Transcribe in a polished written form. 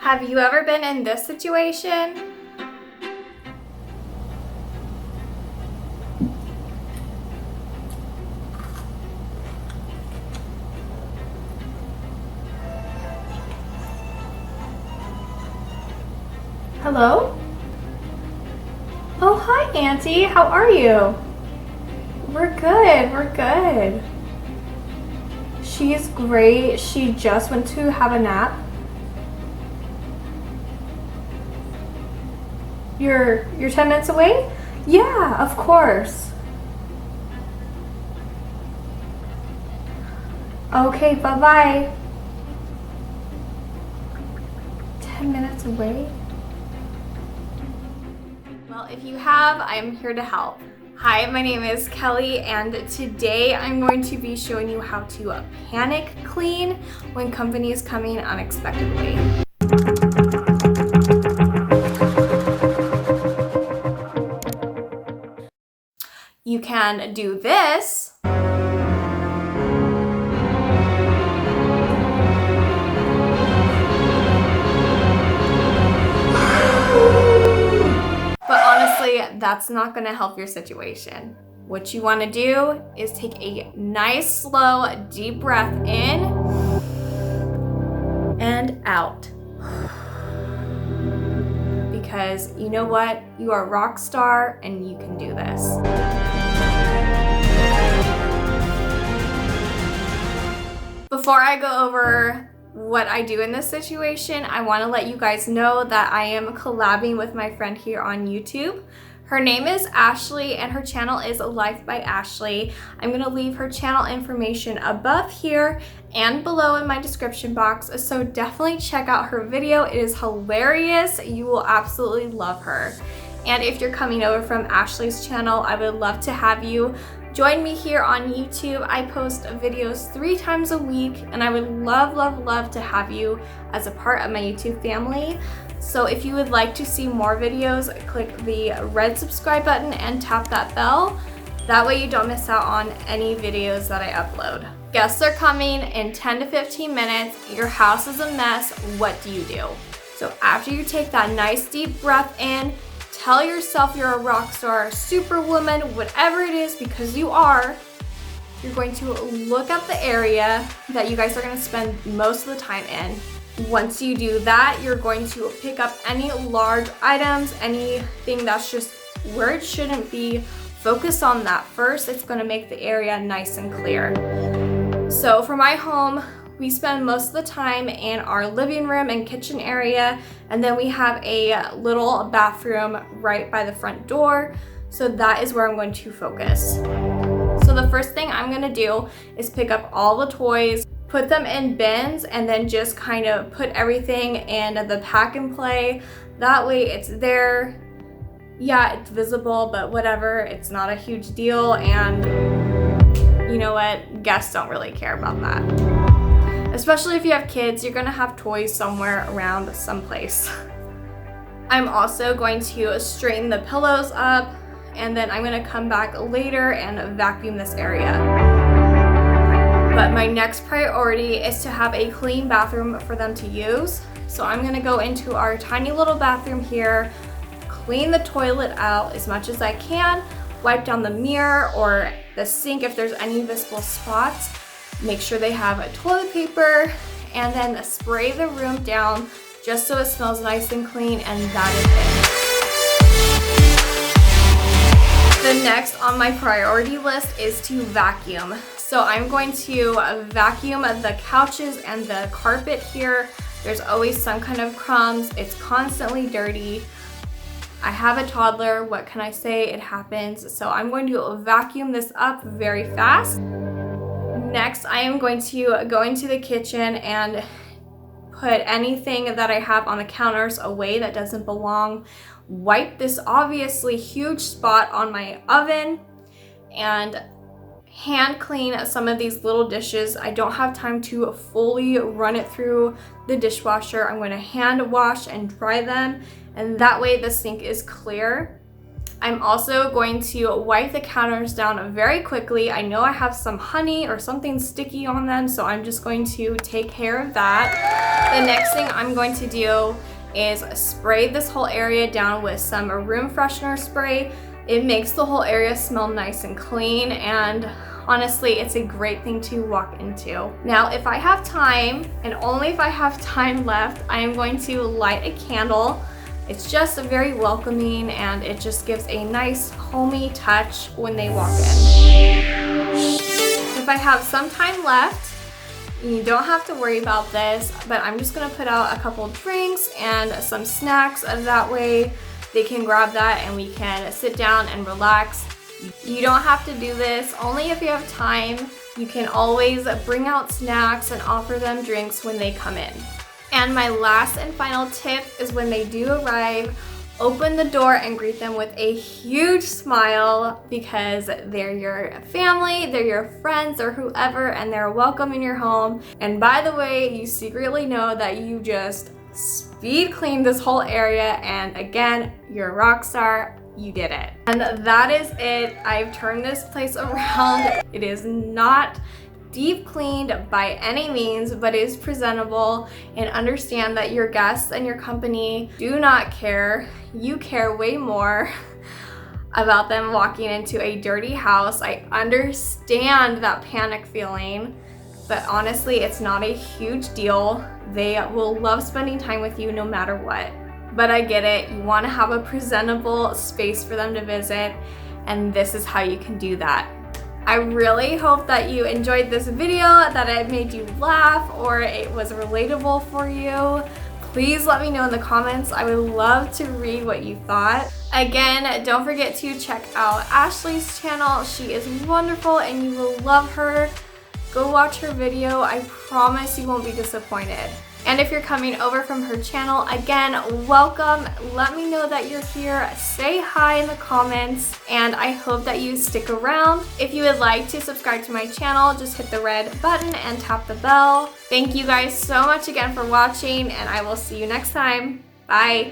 Have you ever been in this situation? Hello? Oh, hi, Auntie. How are you? We're good. She's great. She just went to have a nap. You're 10 minutes away? Yeah, of course. Okay, bye-bye. 10 minutes away? Well, if you have, I'm here to help. Hi, my name is Kelly, and today I'm going to be showing you how to panic clean when company is coming unexpectedly. You can do this. But honestly, that's not gonna help your situation. What you wanna do is take a nice, slow, deep breath in and out. Because you know what? You are a rock star and you can do this. Before I go over what I do in this situation, I want to let you guys know that I am collabing with my friend here on YouTube. Her name is Ashley and her channel is Life by Ashley. I'm going to leave her channel information above here and below in my description box, so definitely check out her video. It is hilarious. You will absolutely love her. And if you're coming over from Ashley's channel, I would love to have you join me here on YouTube. I post videos 3 times a week, and I would love to have you as a part of my YouTube family. So if you would like to see more videos, click the red subscribe button and tap that bell. That way you don't miss out on any videos that I upload. Guests are coming in 10 to 15 minutes. Your house is a mess. What do you do? So after you take that nice deep breath in, tell yourself you're a rock star, superwoman, whatever it is, because you are. You're going to look at the area that you guys are going to spend most of the time in. Once you do that, you're going to pick up any large items, anything that's just where it shouldn't be. Focus on that first. It's going to make the area nice and clear. So for my home, we spend most of the time in our living room and kitchen area, and then we have a little bathroom right by the front door. So that is where I'm going to focus. So the first thing I'm going to do is pick up all the toys, put them in bins, and then just kind of put everything in the pack and play. That way it's there. Yeah, it's visible, but whatever, it's not a huge deal, and you know what? Guests don't really care about that. Especially if you have kids, you're gonna have toys somewhere around someplace. I'm also going to straighten the pillows up, and then I'm gonna come back later and vacuum this area. But my next priority is to have a clean bathroom for them to use. So I'm gonna go into our tiny little bathroom here, clean the toilet out as much as I can, wipe down the mirror or the sink if there's any visible spots. Make sure they have toilet paper, and then spray the room down just so it smells nice and clean, and that is it. The next on my priority list is to vacuum. So I'm going to vacuum the couches and the carpet here. There's always some kind of crumbs. It's constantly dirty. I have a toddler. What can I say? It happens. So I'm going to vacuum this up very fast. Next, I am going to go into the kitchen and put anything that I have on the counters away that doesn't belong. Wipe this obviously huge spot on my oven and hand clean some of these little dishes. I don't have time to fully run it through the dishwasher. I'm going to hand wash and dry them, and that way the sink is clear. I'm also going to wipe the counters down very quickly. I know I have some honey or something sticky on them, so I'm just going to take care of that. The next thing I'm going to do is spray this whole area down with some room freshener spray. It makes the whole area smell nice and clean, and honestly, it's a great thing to walk into. Now, if I have time, and only if I have time left, I am going to light a candle. It's just very welcoming, and it just gives a nice homey touch when they walk in. If I have some time left, you don't have to worry about this, but I'm just gonna put out a couple drinks and some snacks. That way they can grab that and we can sit down and relax. You don't have to do this, only if you have time. You can always bring out snacks and offer them drinks when they come in. And my last and final tip is when they do arrive, open the door and greet them with a huge smile, because they're your family, they're your friends or whoever, and they're welcome in your home. And by the way, you secretly know that you just speed cleaned this whole area, and again, you're a rock star. You did it. And that is it. I've turned this place around. It is not deep cleaned by any means, but is presentable, and understand that your guests and your company do not care. You care way more about them walking into a dirty house. I understand that panic feeling, but honestly, it's not a huge deal. They will love spending time with you no matter what. But I get it, you want to have a presentable space for them to visit, and this is how you can do that. I really hope that you enjoyed this video, that it made you laugh, or it was relatable for you. Please let me know in the comments. I would love to read what you thought. Again, don't forget to check out Ashley's channel. She is wonderful and you will love her. Go watch her video. I promise you won't be disappointed. And if you're coming over from her channel, again, welcome. Let me know that you're here. Say hi in the comments, and I hope that you stick around. If you would like to subscribe to my channel, just hit the red button and tap the bell. Thank you guys so much again for watching, and I will see you next time. Bye.